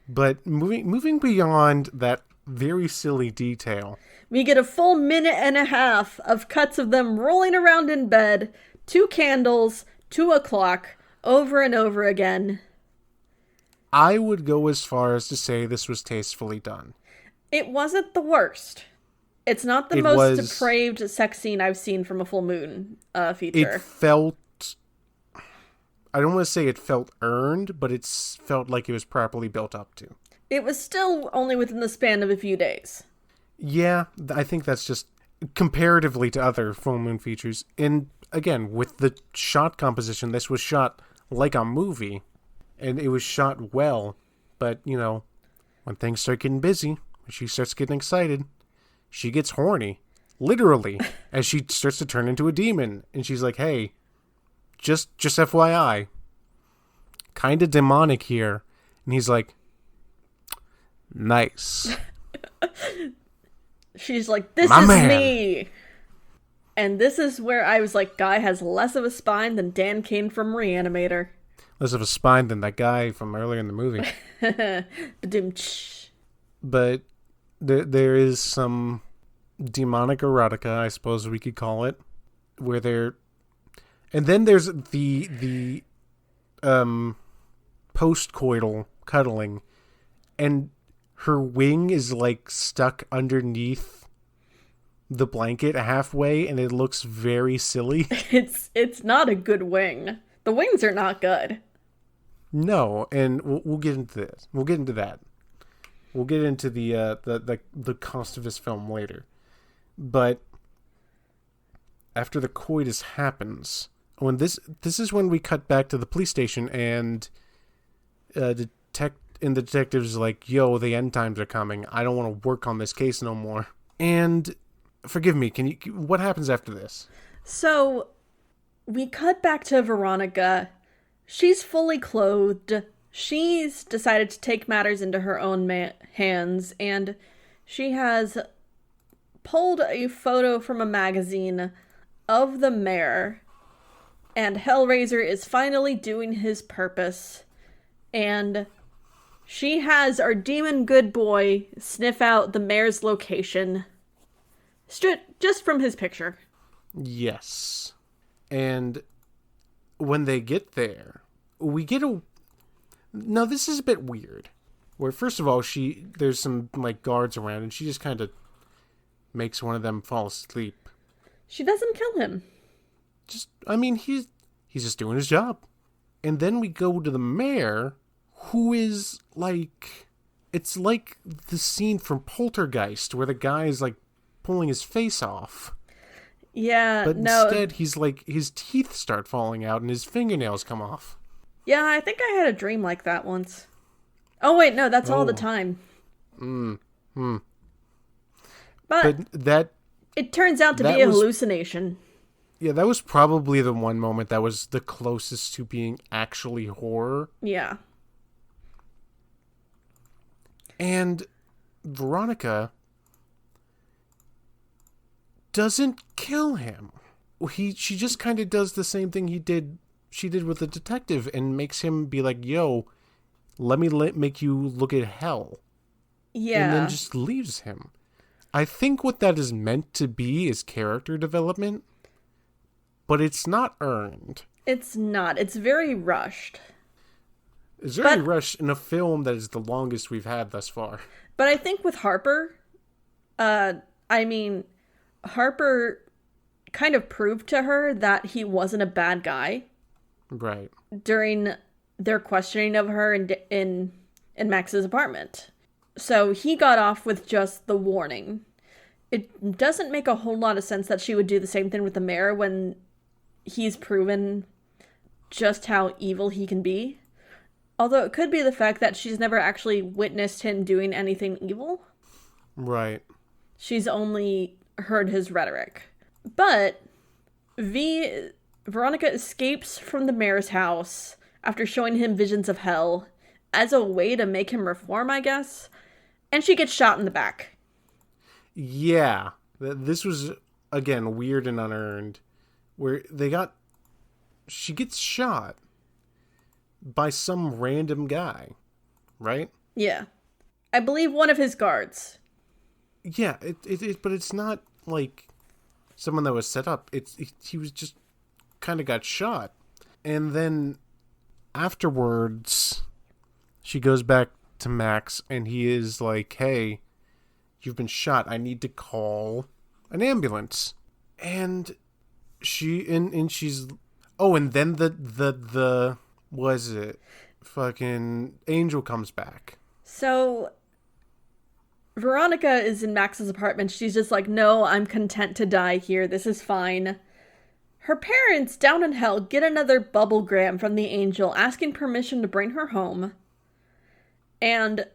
But moving beyond that very silly detail, we get a full minute and a half of cuts of them rolling around in bed, 2 candles, 2 o'clock, over and over again. I would go as far as to say this was tastefully done. It wasn't the worst. It's not the most depraved sex scene I've seen from a full moon feature. It felt... I don't want to say it felt earned, but it felt like it was properly built up to. It was still only within the span of a few days. Yeah, I think that's just comparatively to other full moon features. And again, with the shot composition, this was shot like a movie. And it was shot well. But, you know, when things start getting busy, when she starts getting excited, she gets horny. Literally. As she starts to turn into a demon. And she's like, hey, just FYI. Kind of demonic here. And he's like, nice. She's like, this is me. And this is where I was like, guy has less of a spine than Dan Kane from Reanimator. Less of a spine than that guy from earlier in the movie. But there is some demonic erotica, I suppose we could call it, where they're... And then there's the post-coital cuddling, and her wing is like stuck underneath the blanket halfway, and it looks very silly. It's not a good wing. The wings are not good. No, and we'll get into this. We'll get into that. We'll get into the cost of this film later. But after the coitus happens, when this is when we cut back to the police station, and the detective's like, yo, the end times are coming. I don't want to work on this case no more. And forgive me, what happens after this? So we cut back to Veronica. She's fully clothed. She's decided to take matters into her own hands, and she has pulled a photo from a magazine of the mayor, and Hellraiser is finally doing his purpose, and she has our demon good boy sniff out the mayor's location just from his picture. Yes. And when they get there, we get a... Now, this is a bit weird. Where, first of all, there's some, like, guards around, and she just kind of makes one of them fall asleep. She doesn't kill him. He's just doing his job. And then we go to the mayor, who is, like... It's like the scene from Poltergeist, where the guy is, like, pulling his face off. Yeah, but no. Instead, he's like, his teeth start falling out and his fingernails come off. Yeah, I think I had a dream like that once. Oh, wait, no, that's all the time. But that... It turns out to be a hallucination. Yeah, that was probably the one moment that was the closest to being actually horror. Yeah. And Veronica doesn't kill him. She just kind of does the same thing she did with the detective, and makes him be like, yo, let me make you look at hell. Yeah. And then just leaves him. I think what that is meant to be is character development, but it's not earned. It's not. It's very rushed. It's very rushed in a film that is the longest we've had thus far. But I think with Harper, Harper kind of proved to her that he wasn't a bad guy. Right. During their questioning of her in Max's apartment. So he got off with just the warning. It doesn't make a whole lot of sense that she would do the same thing with the mayor when he's proven just how evil he can be. Although it could be the fact that she's never actually witnessed him doing anything evil. Right. She's only heard his rhetoric. But Veronica escapes from the mayor's house after showing him visions of hell as a way to make him reform, I guess. And she gets shot in the back. Yeah. This was, again, weird and unearned. Where she gets shot by some random guy, right? Yeah. I believe one of his guards. Yeah, but it's not like someone that was set up. He was just kind of got shot. And then afterwards, she goes back to Max and he is like, hey, you've been shot. I need to call an ambulance. And she's, oh, and then the was it fucking Angel comes back. So Veronica is in Max's apartment. She's just like, no, I'm content to die here. This is fine. Her parents, down in hell, get another bubblegram from the Angel asking permission to bring her home. And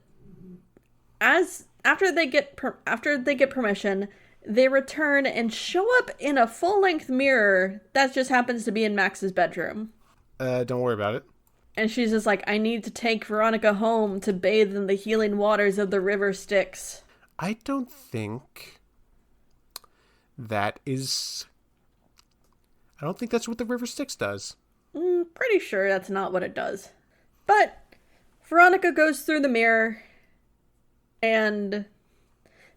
after they get permission, they return and show up in a full-length mirror that just happens to be in Max's bedroom. Don't worry about it. And she's just like, I need to take Veronica home to bathe in the healing waters of the river Styx. I don't think that's what the river Styx does. Pretty sure that's not what it does. But Veronica goes through the mirror, and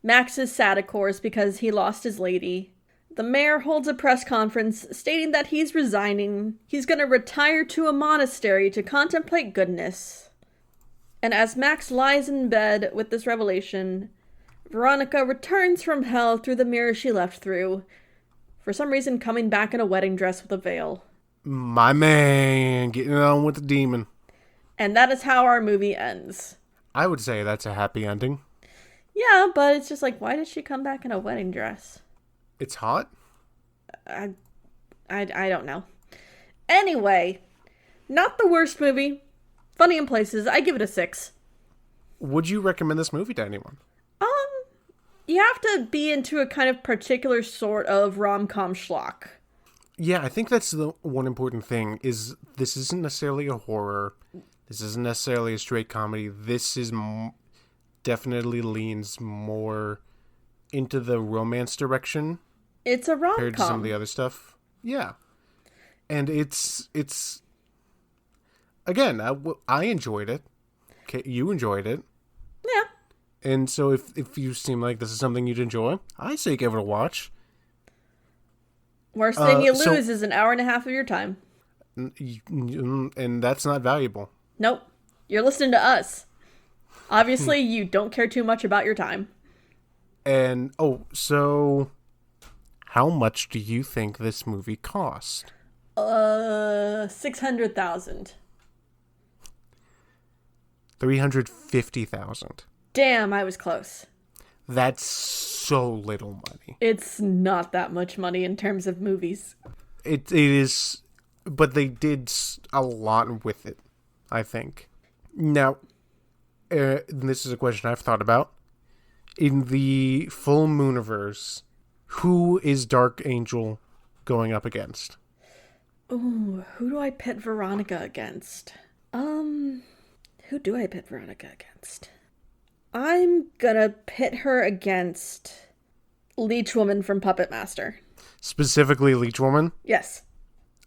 Max is sad, of course, because he lost his lady. The mayor holds a press conference stating that he's resigning. He's going to retire to a monastery to contemplate goodness. And as Max lies in bed with this revelation, Veronica returns from hell through the mirror she left through, for some reason coming back in a wedding dress with a veil. My man, getting on with the demon. And that is how our movie ends. I would say that's a happy ending. Yeah, but it's just like, why did she come back in a wedding dress? It's hot? I don't know. Anyway, not the worst movie. Funny in places. I give it a 6. Would you recommend this movie to anyone? You have to be into a kind of particular sort of rom-com schlock. Yeah, I think that's the one important thing, is this isn't necessarily a horror. This isn't necessarily a straight comedy. This is definitely leans more into the romance direction. It's a rom-com. Compared to some of the other stuff. Yeah. And it's again, I enjoyed it. Okay, you enjoyed it. Yeah. And so if you seem like this is something you'd enjoy, I say give it a watch. Worst thing you lose is an hour and a half of your time. And that's not valuable. Nope. You're listening to us. Obviously, you don't care too much about your time. And, so how much do you think this movie cost? $600,000. $350,000. Damn, I was close. That's so little money. It's not that much money in terms of movies. It is, but they did a lot with it, I think. Now, this is a question I've thought about. In the full Mooniverse, who is Dark Angel going up against? Ooh, who do I pit Veronica against? Who do I pit Veronica against? I'm gonna pit her against Leech Woman from Puppet Master. Specifically Leech Woman? Yes.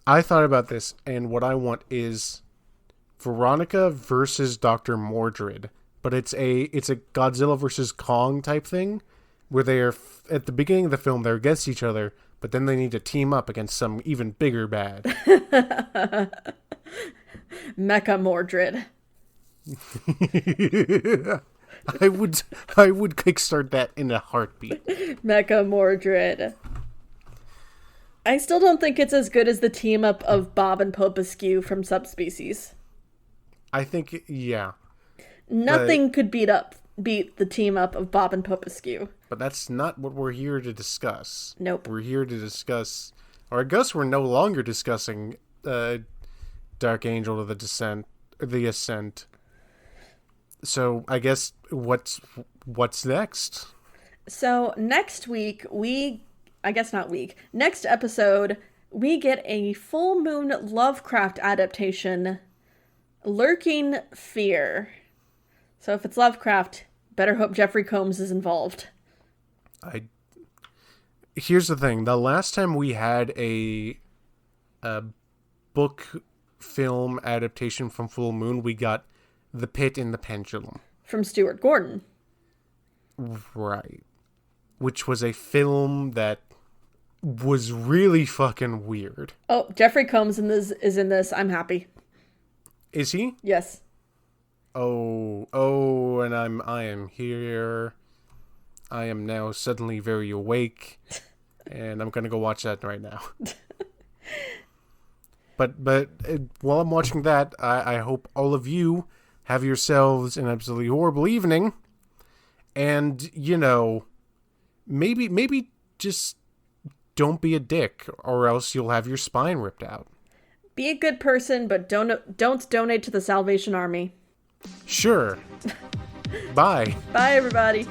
I thought about this, and what I want is Veronica versus Dr. Mordred. But it's a Godzilla versus Kong type thing, where they are, at the beginning of the film, they're against each other, but then they need to team up against some even bigger bad. Mecha Mordred. I would kickstart that in a heartbeat. Mecha Mordred. I still don't think it's as good as the team up of Bob and Popescu from Subspecies. I think, yeah. Nothing could beat the team up of Bob and Popescu. But that's not what we're here to discuss. Nope. We're here to discuss, or I guess we're no longer discussing Dark Angel of the Ascent. So I guess what's next? So next episode, we get a full moon Lovecraft adaptation, Lurking Fear. So if it's Lovecraft, better hope Jeffrey Combs is involved. Here's the thing. The last time we had a book film adaptation from Full Moon, we got The Pit and the Pendulum. From Stuart Gordon. Right. Which was a film that was really fucking weird. Oh, Jeffrey Combs is in this. I'm happy. Is he? Yes. Oh, and I am here. I am now suddenly very awake, and I'm gonna go watch that right now. But while I'm watching that, I hope all of you have yourselves an absolutely horrible evening, and maybe just don't be a dick, or else you'll have your spine ripped out. Be a good person, but don't donate to the Salvation Army. Sure. Bye. Bye, everybody.